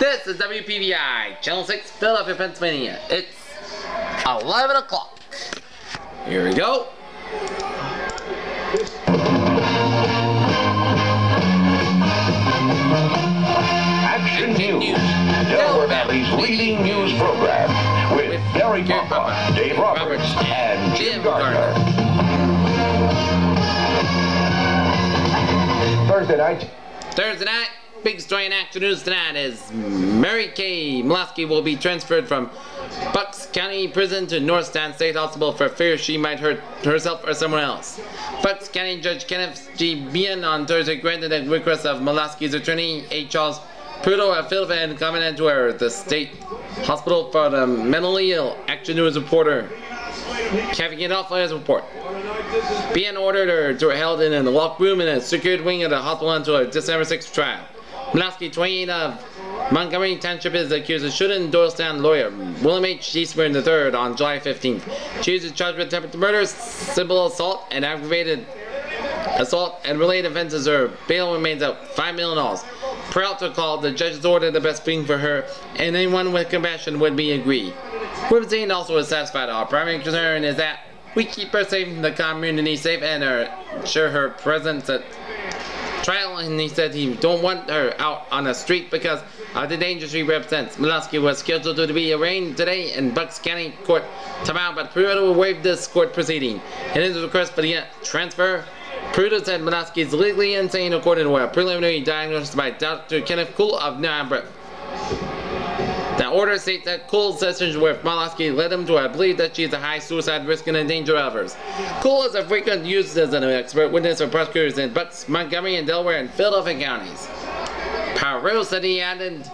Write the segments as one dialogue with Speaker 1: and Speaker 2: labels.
Speaker 1: This is WPVI, Channel 6, Philadelphia, Pennsylvania. It's 11 o'clock. Here we go.
Speaker 2: Action News, Delaware Valley's leading news program with Derek Papa, Dave Roberts, and Jim Gardenr. Thursday night,
Speaker 1: big story in action news tonight is Kay Molasky will be transferred from Bucks County Prison to Northtown State Hospital for fear she might hurt herself or someone else. Bucks County Judge Kenneth G. Bien on Thursday granted a request of Molasky's attorney, A. Charles Prudo of Philadelphia, and commented to her the state hospital for the mentally ill. Action News reporter Kevin it off his report. Bien ordered her to be held in a locked room in a secured wing of the hospital until her December 6th trial. Molasky, 28 of Montgomery Township, is accused of shooting Doylestown lawyer William H. Eastburn III on July 15th. She is charged with attempted murder, simple assault, and aggravated assault, and related offenses. Her bail remains at $5 million. Peralta called the judge's order the best thing for her, and anyone with compassion would be agreed. Wiggins also is satisfied. Our primary concern is that we keep her safe, the community safe, and ensure her presence at trial, and he said he don't want her out on the street because of the danger she represents. Molasky was scheduled to be arraigned today in Bucks County Court tomorrow, but Prudo waived this court proceeding. In his request for the transfer, Prudo said Molasky is legally insane according to a preliminary diagnosis by Dr. Kenneth Kuhl of New York. The order states that Kuhl's sessions with Molasky led him to believe that she is a high suicide risk and a danger of others. Kuhl is a frequent use as an expert witness for prosecutors in Bucks, Montgomery, and Delaware and Philadelphia counties. Prudo said he added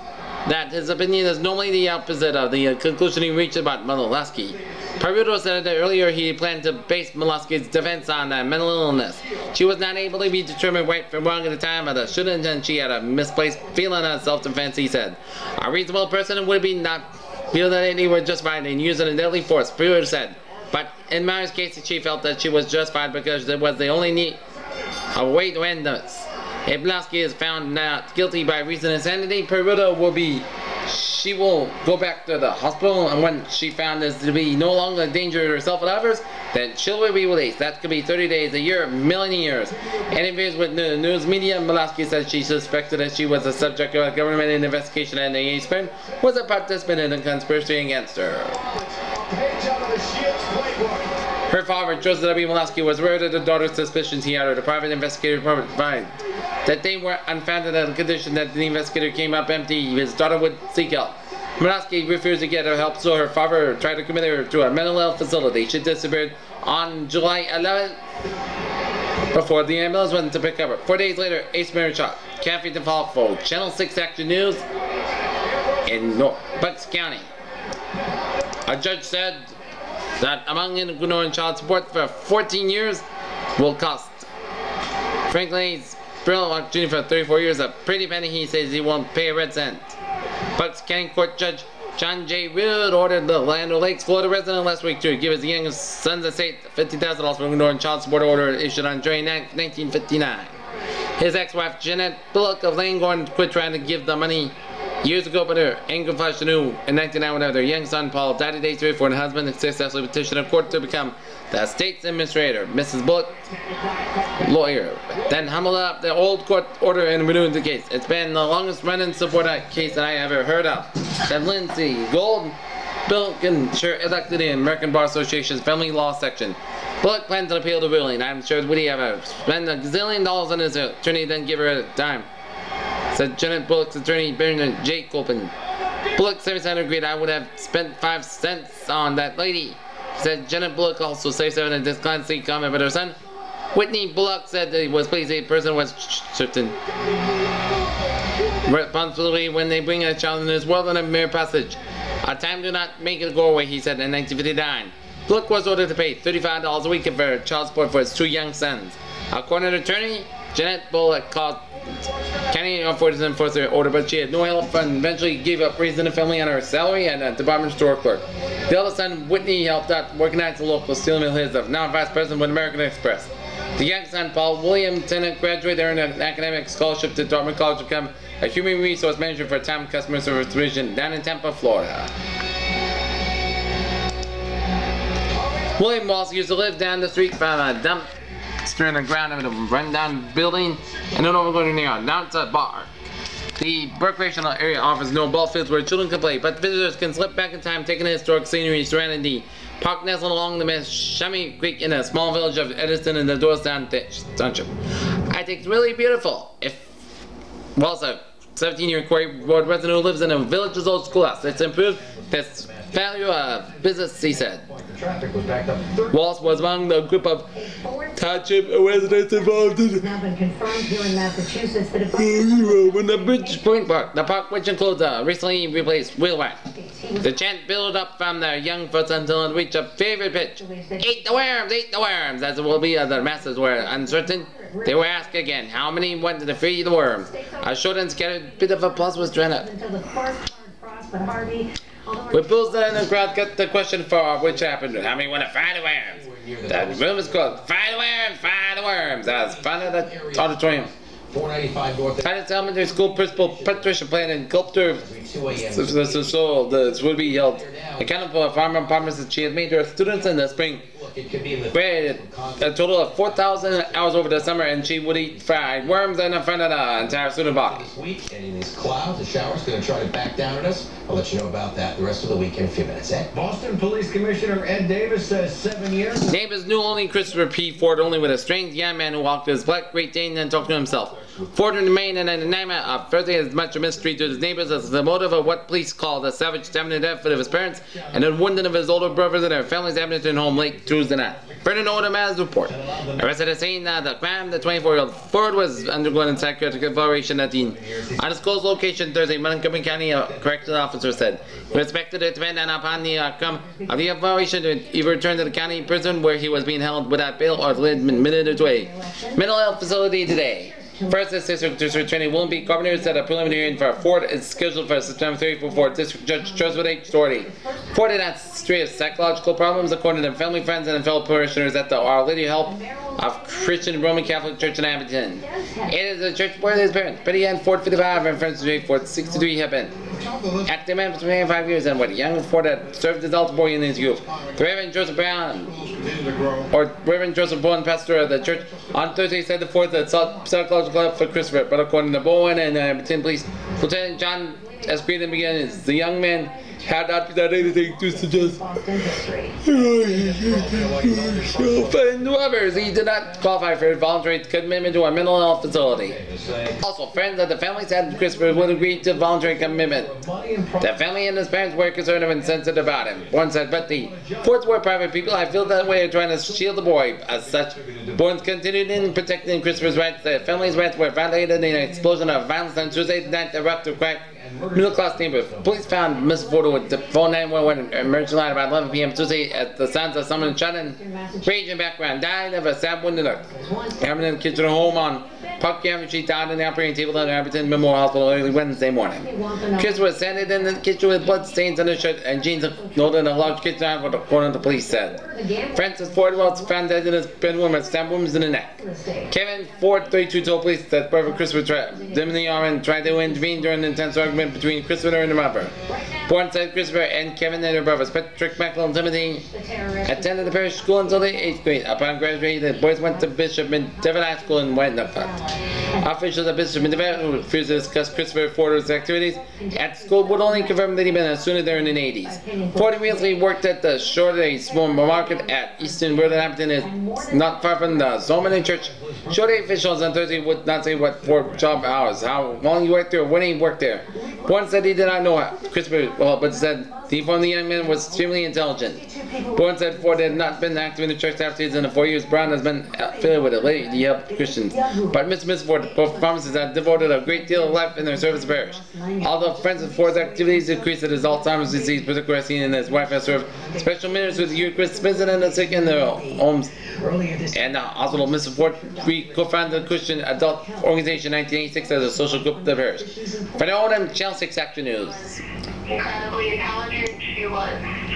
Speaker 1: that his opinion is normally the opposite of the conclusion he reached about Molasky. Prudo said that earlier he planned to base Molasky's defense on mental illness. She was not able to be determined right from wrong at the time of the shooting, and she had a misplaced feeling of self-defense, he said. A reasonable person would be not feel that they were justified in using a deadly force, Prudo said. But in Myers' case, she felt that she was justified because there was the only need a way to end this. If Molasky is found not guilty by reason of insanity, Prudo she will go back to the hospital, and when she found this to be no longer a danger to herself and others, then she'll be released. That could be 30 days, a year, a million years. In interviews with the news media, Molasky said she suspected that she was the subject of a government investigation and Eastburn was a participant in a conspiracy against her. Her father, Joseph W. Molasky, was aware of the daughter's suspicions. He ordered a private investigator provide that they were unfounded on the condition that the investigator came up empty. His daughter would seek help. Molasky refused to get her help, so her father tried to commit her to a mental health facility. She disappeared on July 11th before the ambulance went to pick up her. 4 days later, Eastburn shot. Kathy DeFault for Channel 6 Action News in Bucks County. A judge said that among ignoring child support for 14 years will cost Franklin's Brill Jr. for 34 years a pretty penny. He says he won't pay a red cent. Bucks County Court Judge John J. Wood ordered the Land O'Lakes, Florida resident last week to give his youngest son's estate $50,000 for ignoring child support order issued on July 9, 1959. His ex-wife Jeanette Bullock of Langorn quit trying to give the money years ago, but her anger flashed anew in 1999 when their young son Paul died a day before her husband successfully petitioned a court to become the state's administrator. Mrs. Bullock, lawyer, then humbled up the old court order and renewed the case. It's been the longest running support case that I ever heard of, said Lindsay Gold, Bullock, elected in American Bar Association's Family Law Section. Bullock plans to appeal the ruling. I'm sure Woody ever spent $1 gazillion on his attorney, then give her a dime, said Janet Bullock's attorney Bernard J. Colpin. Bullock 77 agreed I would have spent 5 cents on that lady, said Janet Bullock. Also 77 and declined to comment about her son. Whitney Bullock said that he was pleased a person was certain responsibility when they bring a child into this world on a mere passage. Our time do not make it go away, he said in 1959. Bullock was ordered to pay $35 a week for child support for his 2 young sons. According to the attorney, Janet Bullock called county enforcers enforced their order, but she had no help and eventually gave up raising the family on her salary and a department store clerk. The eldest son, Whitney, helped out organize the local steel mill. His of now vice president with American Express. The young son, Paul William Tennant, graduated earned an academic scholarship to Dartmouth College to become a human resource manager for a Time Customer Service Division down in Tampa, Florida. William Walsh used to live down the street from a dumpster in the ground of a rundown building and an overgrown near. Now it's a bar. The recreational area offers no ball fields where children can play, but visitors can slip back in time, taking the historic scenery surrounding the park nestled along the Meshami Creek in a small village of Edison in the Doylestown Township. I think it's really beautiful. It's a 17-year Quarry Road resident who lives in a village's old schoolhouse. It's improved this value of business, he said. Walsh was among the group of township residents involved in the Bridgepoint Park. The park, which includes a recently replaced wheelwright. The chant built up from their young foot until it reached a favorite pitch. Eat the worms, eat the worms! As it will be, the masses were uncertain. They were asked again, how many went to feed the worms? A short and scattered bit of applause was drawn up. With Bulls in the crowd got the question for which happened. How many want to fry the worms? The room is called Fry the Worms, Fry the Worms. That was fun at the auditorium. 495 North. Titus Elementary School Principal Patricia planned and sculptor this would be held. Accounted for farmer promises she had made her students in the spring. Graded a total of 4,000 hours over the summer, and she would eat fried worms in front of the entire student body.
Speaker 3: And in these clouds, the shower's going to try to back down at us. I'll let you know about that the rest of the week in a few minutes.
Speaker 4: Boston Police Commissioner Ed Davis says 7 years.
Speaker 1: Neighbors knew only Christopher P. Ford, only with a strange young man who walked his black Great Dane and talked to himself. Ford remained an enigma of Thursday as much a mystery to his neighbors as the motive of what police call the savage stabbing to death of his parents and the wounding of his older brothers in their family's Edmonton home late Tuesday night. Brendan Odom has report. Arrested at the scene of the crime, the 24-year-old Ford was undergoing a psychiatric evaluation at the undisclosed location Thursday, Montgomery County correctional officer said. He was expected to depend upon the outcome of the evaluation to either return to the county prison where he was being held without bail or admitted to a mental health facility today. First Assistant District Attorney William B. Carpenter said a preliminary hearing for Ford is scheduled for September 30 before District Judge Joseph H. Doherty. Ford had serious psychological problems according to family, friends, and fellow parishioners at the Our Lady Help of Christian Roman Catholic Church in Edmonton. It is a church where his parents, Betty Ann Ford, 55, and Francis J. Ford, 63, have been. Active man for 25 years, and what young Ford had served as altar boy in his youth. The Reverend Joseph Brown, or Reverend Joseph Bowen, pastor of the church, on Thursday said the Ford had sought psychological help for Christopher, but according to Bowen and Edmonton Police Lieutenant John S. Green in the beginning, the young man had not done anything to suggest and others. He did not qualify for voluntary commitment to a mental health facility. Also, friends of the family said Christopher would agree to voluntary commitment. The family and his parents were concerned and sensitive about him. Bourne said, but the Fords were private people. I feel that way of trying to shield the boy. As such, Bourne continued in protecting Christopher's rights. The family's rights were violated in an explosion of violence on Tuesday night that rocked the crack middle-class neighborhood. Police found Miss Ford with the phone 911 emergency line about 11 p.m. Tuesday at the sounds of someone shot and rage in background. Died of a stab wound in the Edmonton kitchen home on Park Avenue. She died in the operating table at the Edmonton Memorial Hospital early Wednesday morning. Kids were sanded in the kitchen with blood stains on her shirt and jeans holding a large kitchen knife, according to police said. Francis Ford was found dead in his bedroom with stab wounds in the neck. Kevin Ford, 32, told police that brother Christopher trapped him in the arm and tried to intervene during an intense argument between Christopher and the mother. Bourne said Christopher and Kevin and their brothers Patrick, Michael, and Timothy attended the parish school until the 8th grade. Upon graduating, the boys went to Bishop Devon High School in Whitenuckut. Officials at Bishop Devon, who refused to discuss Christopher Ford's activities at school, would only confirm that he'd been a student there in the 80s. Ford recently worked at the Shore, a small market at Easton Road in Hampton, is not far from the Zolman Church. Shore officials on Thursday would not say what for job hours, how long he worked there, or when he worked there. Bourne said he did not know Christopher well, but said he informed the young man was extremely intelligent. Bourne said Ford had not been active in the church after in the 4 years. Brown has been affiliated with the Lady Help Christians. But Miss Ford, both promises have devoted a great deal of life in their service parish. Although friends of Ford's activities increased at his Alzheimer's disease, particularly seen and his wife has served special ministers with the Eucharist, visiting the sick in their homes and the hospital. Mrs. Ford co-founded the Christian Adult Organization in 1986 as a social group of the parish. For the Odom, Channel 6 Action News.
Speaker 5: Incredibly intelligent. She was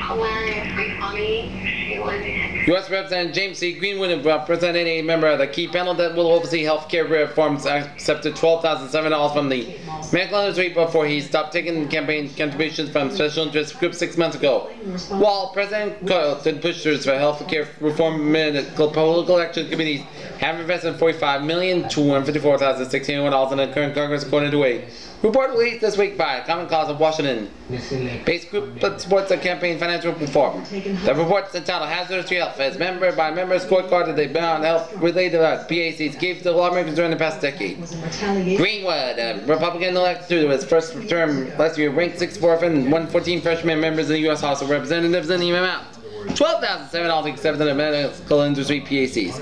Speaker 5: hilariously funny. She was...
Speaker 1: U.S. Representative James C. Greenwood, representing a member of the key panel that will oversee health care reforms, accepted $12,700 from the medical industry before he stopped taking campaign contributions from special interest groups 6 months ago. While President Carlton pushers for health care reform medical political action committees have invested $45,254,601 in the current Congress, according to a report released this week by Common Cause of Washington-based group that supports the campaign financial reform. The report's entitled Hazardous to Health, as member by member scorecard that they bound health-related PACs gave to lawmakers during the past decade. Greenwood, a Republican elected to his first term last year, ranked 64th and 114 freshman members in the U.S. House of Representatives in the amount. $12,700 accepted in medical industry PACs.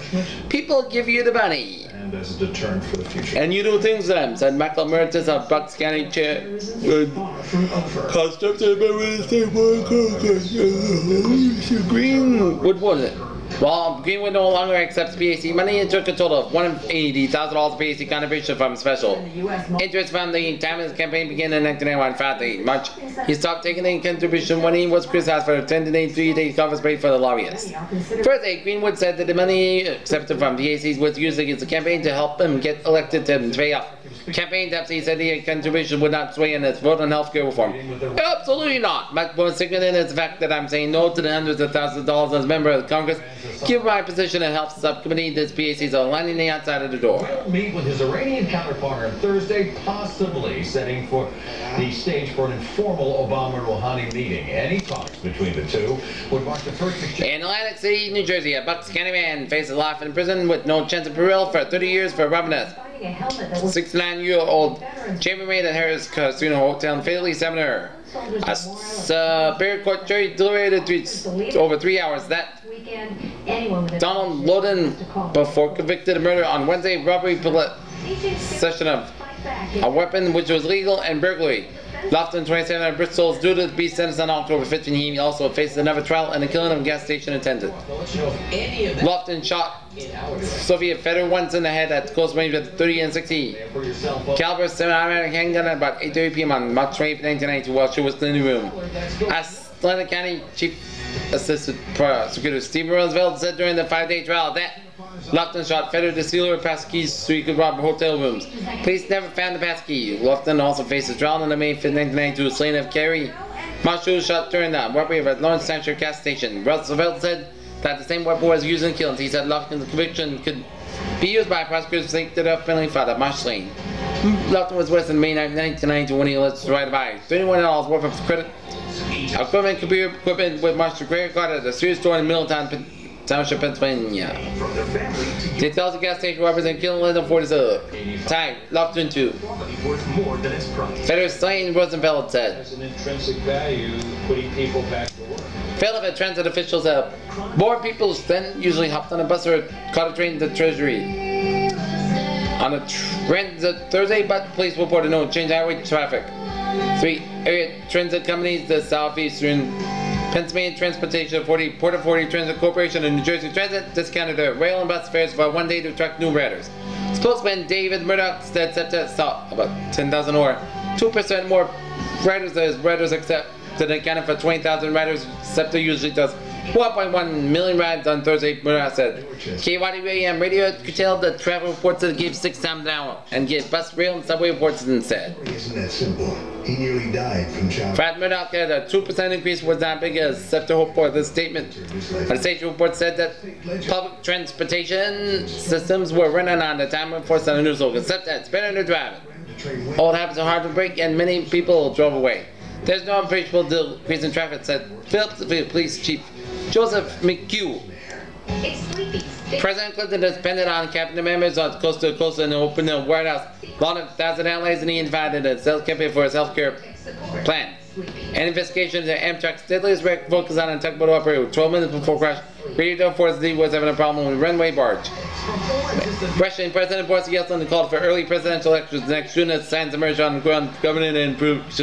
Speaker 1: People give you the money.
Speaker 4: And as a deterrent for the future.
Speaker 1: And you do things to them, said Michael Emeritus of Bucks County Chair. Greenwood was it? Well, Greenwood no longer accepts PAC money and took a total of $180,000 PAC contribution from special interest from the time his campaign began in 1991. Finally, in March, he stopped taking the contribution when he was criticized for attending a 3-day conference break for the lobbyists. Firstly, Greenwood said that the money accepted from PACs was used against the campaign to help him get elected to pay off campaign debts. He said the contribution would not sway in its vote on health care reform. Absolutely not. Much more significant is the fact that I'm saying no to the hundreds of thousands of dollars as a member of Congress. Given my position in health subcommittee, this PACs are lining the outside of the door.
Speaker 4: Will meet with his Iranian counterpart on Thursday, possibly setting for the stage for an informal Obama-Rouhani meeting. Any talks between the two would mark the first exchange.
Speaker 1: In Atlantic City, New Jersey, a Bucks County man faces life in prison with no chance of parole for 30 years for robbing a 69-year-old chambermaid at Harris Casino Hotel and fatally stabbing her. A Superior Court jury deliberated over 3 hours that Donald Loden, before convicted of murder on Wednesday, robbery, possession of a weapon which was legal, and burglary. Lofton, 27, of Bristol, is due to be sentenced on October 15. He also faces another trial and the killing of a gas station attendant. Lofton shot Sophia Feder once in the head at close range with 30 and 60 caliber semi-automatic handgun at about 8:30 p.m. on March 20, 1992, while she was in the room. Atlanta County Chief Assistant Prosecutor Steve Roosevelt said during the 5-day trial that Lofton shot Feder to steal her passkeys so he could rob hotel rooms. Police never found the passkey. Lofton also faces trial on the May 5, 1992, slain of Carrie Marshall shot during the robbery of a Lawrence Township gas station. Roosevelt said that the same weapon was used in killing. He said Lofton's conviction could be used by prosecutors to think that a friendly father, Marsh Lane. Lofton was arrested in May 1992 when he alleged to ride a bike. $31 worth of credit equipment, computer equipment with Marshall credit card at a Sears store in Middletown Township, Pennsylvania. Details of gas station robbers and killing less than 40. Time, Lofton 2. Federer slain, Rosenfeld said.
Speaker 4: There's an intrinsic value putting people back to work.
Speaker 1: Philadelphia transit officials have more people than usually hopped on a bus or caught a train to the Treasury on a transit Thursday, but police reported no change in highway traffic. 3 area transit companies, the Southeastern Pennsylvania Transportation Authority, Port Authority Transit Corporation, and New Jersey Transit discounted their rail and bus fares for 1 day to attract new riders. Spokesman David Murdoch said September saw about 10,000 or 2% more riders as riders accept that accounted for 20,000 riders. SEPTA usually does 1.1 million rides on Thursday, Murdoch said. KYWAM radio curtailed the travel reports that give 6 times an hour and give bus, rail, and subway reports instead.
Speaker 6: Isn't that simple? He nearly died from child.
Speaker 1: Brad Murdoch said a 2% increase was not big as SEPTA hoped for this statement. A state report said that public transportation systems were running on the time reports on the news local. SEPTA, it's better than driving. Old habits are hard to break and many people drove away. There's no appreciable decrease in traffic, said Philadelphia Police Chief Joseph McHugh. President Clinton has depended on cabinet members on coast to coast and opened the White House, launched 1,000 outlays, and he invited a sales campaign for his health care plan. An investigation into Amtrak's deadliest wreck focused on a tugboat operator 12 minutes before crash. Radio Force D was having a problem with a runway barge. Russian President Boris Yeltsin called for early presidential elections next June as signs emerged on the ground governing and improvements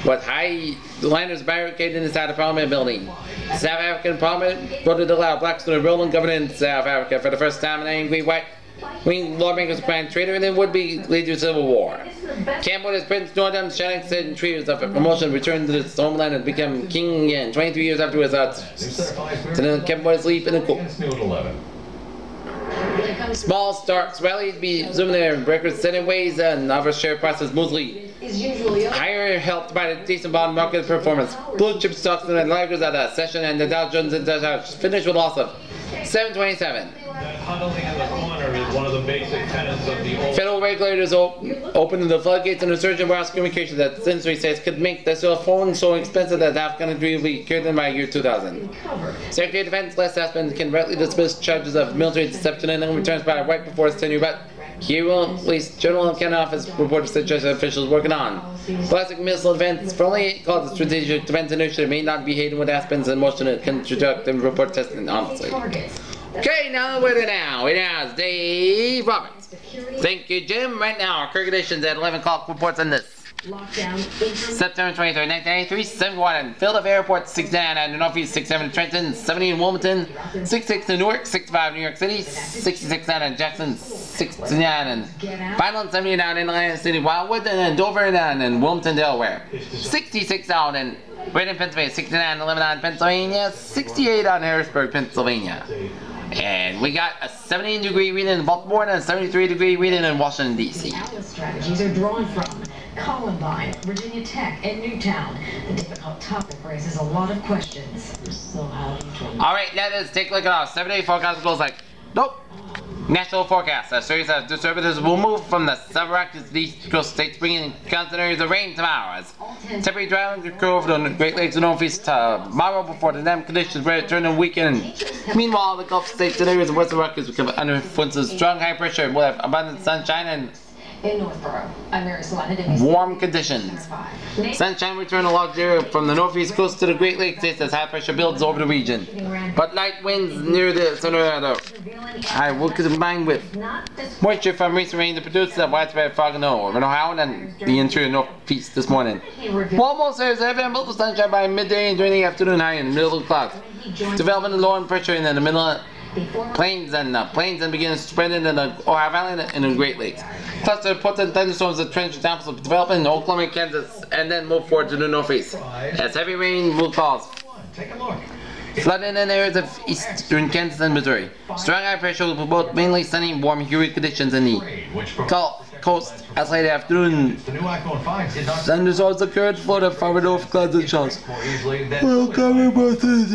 Speaker 1: with high liners barricaded inside the Parliament building. South African Parliament voted to allow blacks to enroll in government in South Africa for the first time. An angry white-wing lawmakers planned traitor and then would-be lead to civil war. Cambodia's Prince Norodom Shannon Trios of promotion returned to his homeland and become king again 23 years after his to Cambodia's leap in the court. Small stocks rallied be zooming their record-setting ways and average share prices mostly higher, helped by the decent bond market performance. Blue chip stocks and laggards at a session, and the Dow Jones finished with a loss of 727.
Speaker 4: Huddling in the corner is one of the basic tenets of the old...
Speaker 1: Federal regulators opened the floodgates and a surge of wireless communication that Sensori says could make the cell phone so expensive that Afghan country will be cured by year 2000. Secretary of Defense Les Aspin can rightly dismiss charges of military deception and returns by right before his tenure, but here will at least General Canada Office reported situation officials working on. Plastic missile defense, firmly called the Strategic Defense Initiative, may not be hated with Aspin's emotion to conduct and report testing honestly. Okay, now where to now? It has Dave Roberts. Thank you, Jim. Right now, our current conditions at 11 o'clock reports on this. September 23rd, 1993, 71 in Philadelphia Airport, 69 at the Northeast, 67 in Trenton, 70 in Wilmington, 66 in Newark, 65 in New York City, 66 out in Jackson, 69 in Vineland, 79 in Atlantic City, Wildwood, and then Dover and in Wilmington, Delaware, 66 out in Reading, Pennsylvania, 69 in Lebanon, Pennsylvania, 68 out in Harrisburg, Pennsylvania. And we got a 70-degree reading in Baltimore and a 73-degree reading in Washington, D.C.
Speaker 7: Strategies are drawn from Columbine, Virginia Tech, and Newtown. The difficult topic raises a lot of questions. So how do you...
Speaker 1: Alright, now let's take a look at our 7-day forecast. It goes like, nope. National forecast. A series of disturbances will move from the sub-Arctic to the east coast states, bringing constant areas of rain tomorrow. Temporary drought will occur over the Great Lakes and Northeast tomorrow before the dam conditions return the weekend. Meanwhile, the Gulf states and areas of western Rockies will come under influence of strong high pressure and will have abundant sunshine and
Speaker 7: in Northborough, I'm Mary Solana.
Speaker 1: Warm conditions. Sunshine return a large area from the northeast coast to the Great Lakes states as high pressure builds over the region. But light winds near the center of the high will combine with moisture from recent rain to produce a widespread fog and snow over Ohio and the interior northeast this morning. Almost there's available sunshine by midday and during the afternoon, high in the middle of the clouds. Developing a low pressure in the middle of plains and begin spreading in the Ohio Valley and the Great Lakes. Cluster of potent thunderstorms and trench examples of development in Oklahoma, Kansas, and then move forward to the northeast. As heavy rain will cause flooding in areas of eastern Kansas and Missouri. Strong high pressure will promote mainly sunny, warm, humid conditions in the Gulf Coast as late afternoon. Thunderstorms occurred in Florida, farther north, clouds and showers. Will cover both in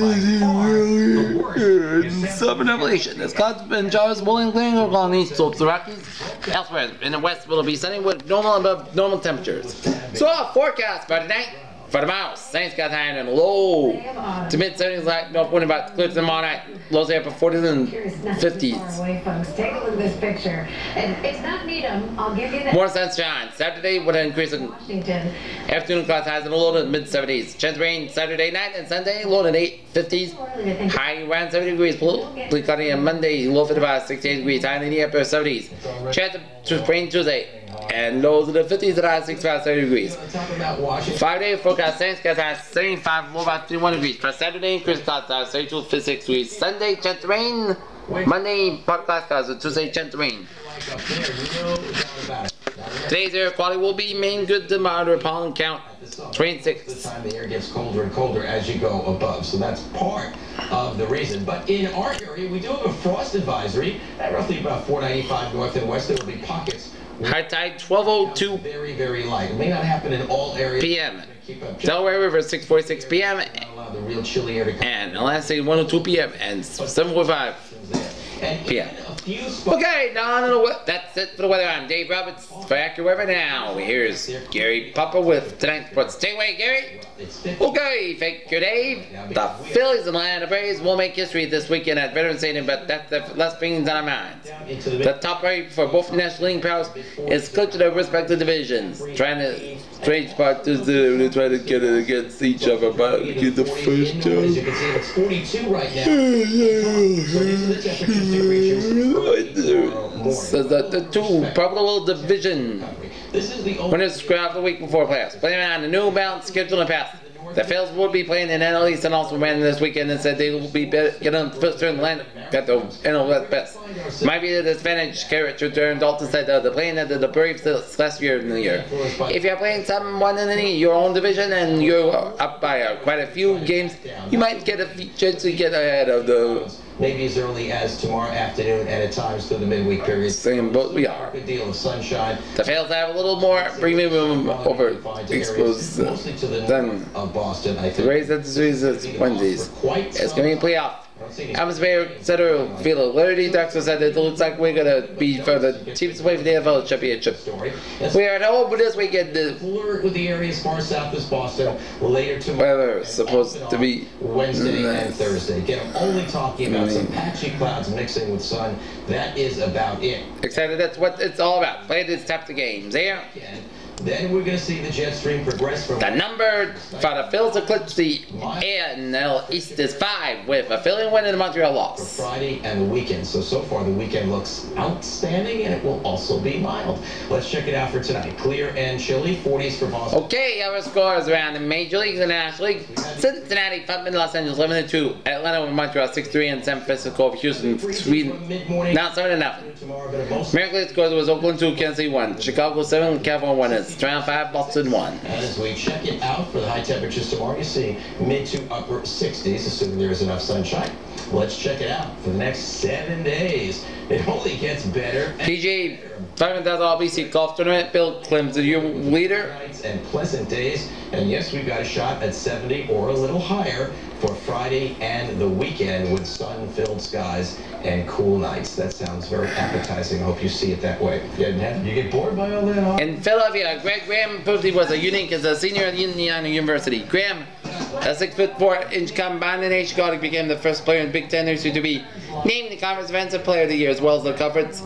Speaker 1: southern elevation. As clouds and showers will include along the east slopes of the Rockies. Elsewhere in the west will be sunny with normal above normal temperatures. So our forecast for tonight. For tomorrow, sunny skies high and low to mid-70s, light north wind about clear tomorrow night. Lows there for 40s and 50s.
Speaker 7: Away, folks. Take a look at this picture. And it's not Needham. I'll give you that.
Speaker 1: More sunshine. Saturday with an increase in afternoon clouds highs and a low to mid-70s. Chance of rain Saturday night and Sunday, low to 50s. High around 70 degrees. Bleak cloudy on Monday, low to about 68 degrees. High in the upper 70s. Chance of rain Tuesday. And lows in the 50s at high 65 70 degrees. 5-day forecast, sunny skies high 75, low about 31 degrees. For Saturday, increased clouds high 32 56 degrees. Sunday, chance of rain. Monday, part clouds skies. Tuesday, chance of rain. Today's air quality will be main good to moderate pollen count 26.
Speaker 3: The time the air gets colder and colder as you go above, so that's part of the reason. But in our area, we do have a frost advisory at roughly about 495 north and west. There will be pockets.
Speaker 1: High tide 12:02
Speaker 3: very, very light. It may not happen in all areas.
Speaker 1: p.m. Delaware River 6:46 p.m.
Speaker 3: The real chilly air to come.
Speaker 1: And Alaska 1:02 p.m. and 7:45 p.m. Okay, that's it for the weather. I'm Dave Roberts for Accurate Weather Now. Here's Gary Papa with tonight's sports. Stay away, Gary. Okay, thank you, Dave. The Phillies and Atlanta Braves will make history this weekend at Veterans Stadium, but that's the less things on our minds. The top priority for both National League powers is clinching their respective divisions. Trying to strange part is they're trying to get it against each other, but get the first job.
Speaker 3: As you can see, it's 42 right now. So these are the temperatures
Speaker 1: So the two probable division winners scrapped the week before playoffs. Playing on the new balanced schedule in the past. The Phils will be playing in NL East and also ran this weekend and said they will be getting first in the got the NL best. Might be the disadvantage character turn Dalton said the playing at the Braves last year in the year. If you're playing someone in your own division and you're up by quite a few games, you might get a chance to get ahead of the
Speaker 3: maybe as early as tomorrow afternoon and at times through the midweek period.
Speaker 1: Same boat we are.
Speaker 3: Good deal of sunshine.
Speaker 1: The fails have a little more premium over exposed than
Speaker 3: of Boston. I think
Speaker 1: the Rays at the series Wednesdays. It's going to be a playoff. Atmosphere Center feel Larry Duxer said it looks like we're going to be for the teams to play for the NFL Championship. We are at home this weekend.
Speaker 3: Flirt with the areas far south as Boston later tomorrow.
Speaker 1: Weather supposed to be
Speaker 3: Wednesday and Thursday. Again, I'm only talking about some patchy clouds mixing with sun. That is about it.
Speaker 1: Excited, that's what it's all about. Play these types of games, yeah?
Speaker 3: Then we're going to see the jet stream progress from
Speaker 1: the number for the Phils eclipse the NL East is 5 with a Philly win and a Montreal loss.
Speaker 3: For Friday and the weekend. So far the weekend looks outstanding and it will also be mild. Let's check it out for tonight. Clear and chilly, 40s for Boston.
Speaker 1: Okay, our scores around the Major Leagues and the National League. Cincinnati, Putman, Los Angeles 11-2. Atlanta with Montreal 6-3 and San Francisco, Houston 3. Now 7-0. Miracle scores was Oakland 2, Kansas City 1. Chicago 7, California 1. Toronto 5, Boston 1.
Speaker 3: And as we check it out for the high temperatures tomorrow, you see mid to upper 60s, assuming there is enough sunshine. Let's check it out for the next 7 days. It only gets better.
Speaker 1: PGA 5,000 BC Golf Tournament. Bill Clem's the year leader.
Speaker 3: Nights and pleasant days. And yes, we've got a shot at 70 or a little higher for Friday and the weekend with sun-filled skies and cool nights. That sounds very appetizing. I hope you see it that way. You get bored by all that? Huh?
Speaker 1: In Philadelphia, Greg Graham proved he was a unique as a senior at Indiana University. Graham, a 6'4" combination guard, became the first player in Big Ten history to be named the Conference Defensive Player of the Year, as well as the conference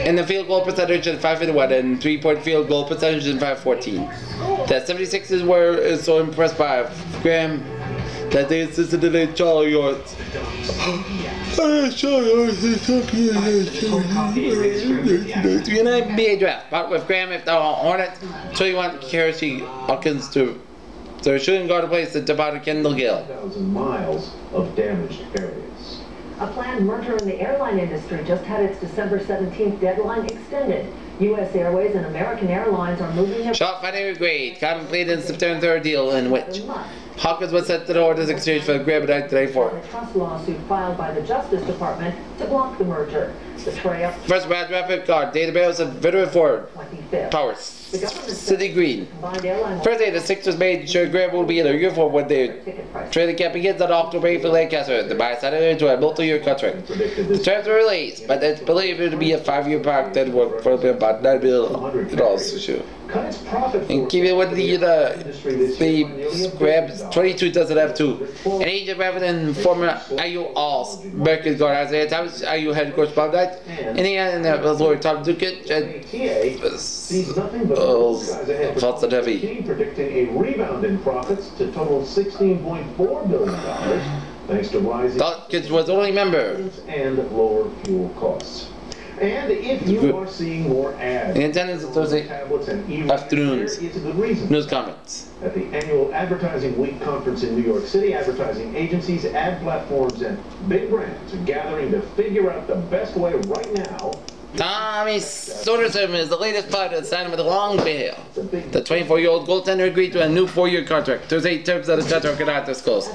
Speaker 1: in the field goal percentage at 5'1" and 3-point field goal percentage in 5'14". The 76ers were so impressed by Graham that they insisted that they Charlie Yorts. The NBA draft, but with Graham if the Hornets, 21 Kersey Hawkins to their shooting guard replaced the Devonta Kendall Gill.
Speaker 4: 1,000 miles of damaged areas.
Speaker 7: A planned merger in the airline industry just had its December 17th deadline extended. U.S. Airways and American Airlines are moving their
Speaker 1: shot finding grade completed in September 3rd deal in which Hawkins was set to the orders exchange for the Graham today for
Speaker 7: a trust lawsuit filed by the Justice Department to block the merger. The
Speaker 1: first round draft card database of veteran forward Powers. City Green. Thursday, the Sixers made sure Graham will be in a uniform when their training camp begins on October 8th for Lancaster. The buy Saturday into a multi-year contract. The terms were released, but it's believed to be a 5-year contract that worked for about $9 billion. And keep it with the Graham 22 doesn't have two. An agent rather than former IU All-American guard Isaiah Thomas, IU head coach Bob Knight, and he had was Lord Tom Dukic and thoughts that heavy.
Speaker 4: Predicting a rebound in profits to total $16.4 billion, thanks to rising
Speaker 1: Dukic was only member
Speaker 4: and lower fuel costs. And if you are seeing more ads
Speaker 1: in attendance on Thursday afternoons, news conference.
Speaker 4: At the annual Advertising Week conference in New York City, advertising agencies, ad platforms, and big brands are gathering to figure out the best way right now.
Speaker 1: Tommy Soderstrom is the latest player to sign with a long bail. The 24-year-old goaltender agreed to a new 4-year contract. Thursday, terms of the contract are not disclosed.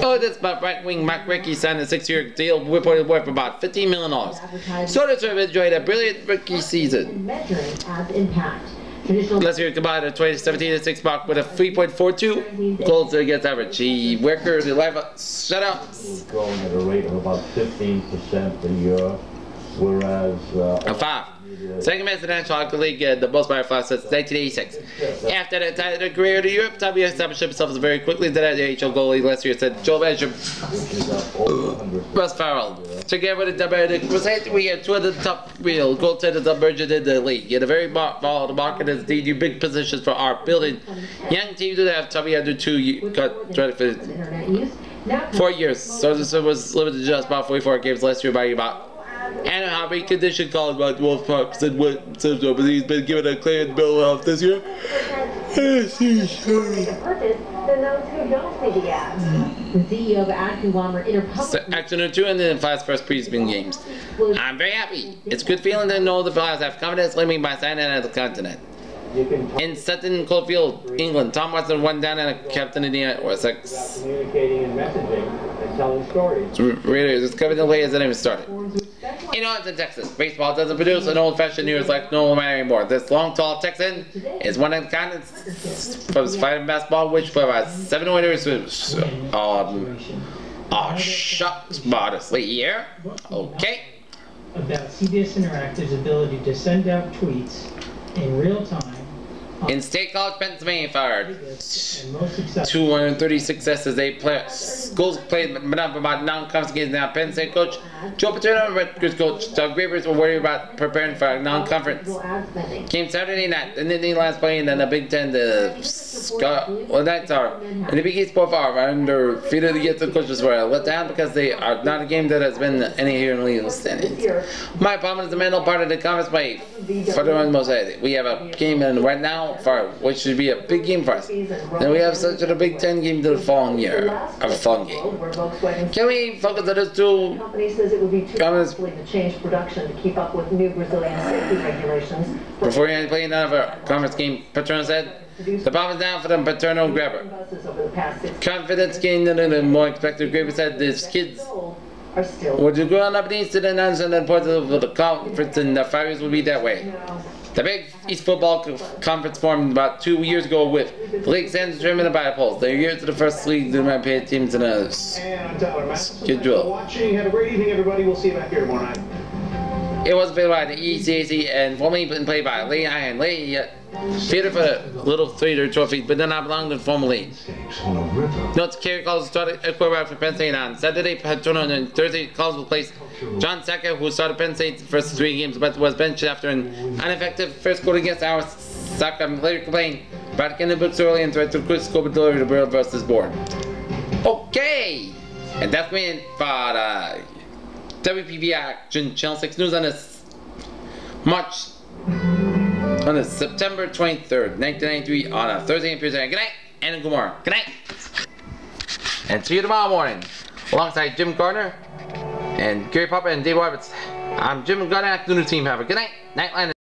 Speaker 1: Oh, this but right wing Mark Rickey signed a 6-year deal reported worth about $15 million. Soderstrom enjoyed a brilliant rookie season. Last year combined a 2017-6 mark with a 3.42 goals against average. He records 11 shutouts.
Speaker 8: Growing at a rate of about 15% a year. Whereas
Speaker 1: a 5. Second best in the National Hockey League and the most by far since 1986. After the time of the career to Europe, Tommy established himself very quickly as the NHL goalie last year said Joe Measure, Russ Farrell. Together with the Dominic Crusade, we had two of the top real goaltenders emerging in the league. In a very volatile market as they do big positions for our building. Young teams do have Tommy under 2 contract for 4 years. So this was limited to just about 44 games last year by about. And how many condition calls about Wolf Park said what symptom, but he's been given a clear bill of health this year.
Speaker 7: purpose than those who don't see the ads. The CEO of ad conglomerate Interpublic.
Speaker 1: So, afternoon 2 and then Flyers first preseason games. I'm very happy. It's a good feeling to know the Flyers have confidence living by signing at the continent. In Sutton Coldfield, England, Tom Watson won down and a captain in the Wessex.
Speaker 8: Communicating and messaging and telling stories.
Speaker 1: Raiders discovered the late as it even started. In Austin, Texas, baseball doesn't produce an old-fashioned news like no matter anymore. This long, tall Texan is one of the continents from fighting basketball, which provides 7 winners. Shucks, modestly here. Okay.
Speaker 9: About CBS Interactive's ability to send out tweets in real time.
Speaker 1: In State College, Pennsylvania, fired 230 successes. Schools played about non-conference games now. Penn State coach Joe Paterno and Rutgers coach Doug Gravers were worried about preparing for a non-conference game Saturday night. And then the last play, and then the Big Ten, the Knights are in the Big East profile are under feet of the get the coaches were let down because they are not a game that has been any here in legal standings. My opponent is the mental part of the conference play for the one most. We have a game in right now which should be a big game for us. Then we have such a Big Ten game to the following year, a fun game. Can we focus on those two?
Speaker 7: Company says it would be too costly to change production to keep up with new Brazilian safety regulations.
Speaker 1: Before you play another conference game, Paterno said, the bomb is down for the Paterno grabber. Confidence gained and more expected. Graber said these kids would you grow up needs to the announcement and point of the conference and the 5 years will be that way. The Big East Football Conference formed about 2 years ago with the league stands determined by the polls. The years of the first league paid teams in a schedule.
Speaker 4: Watching. Have a great evening, everybody. We'll see you back here tomorrow night.
Speaker 1: It was played by the ECAC and formerly been played by Lee and Lee, yet theater for the little theater trophies, but then not belonged to the former league. Notes Kerry Collins started at quarterback for Penn State on Saturday. Paterno and Thursday Collins replaced John Saka, who started Penn State the first 3 games, but was benched after an ineffective first quarter against our Saka later complained about getting the books early and tried to quit scope delivery to Burrow versus board. Okay, and that's me for WPVI Action Channel 6 News on this September 23rd, 1993 on a Thursday and Tuesday. Good night and good morning. Good night. And see you tomorrow morning alongside Jim Gardenr and Gary Papa and Dave Roberts. I'm Jim Gardenr, the new team. Have a good night. Nightline.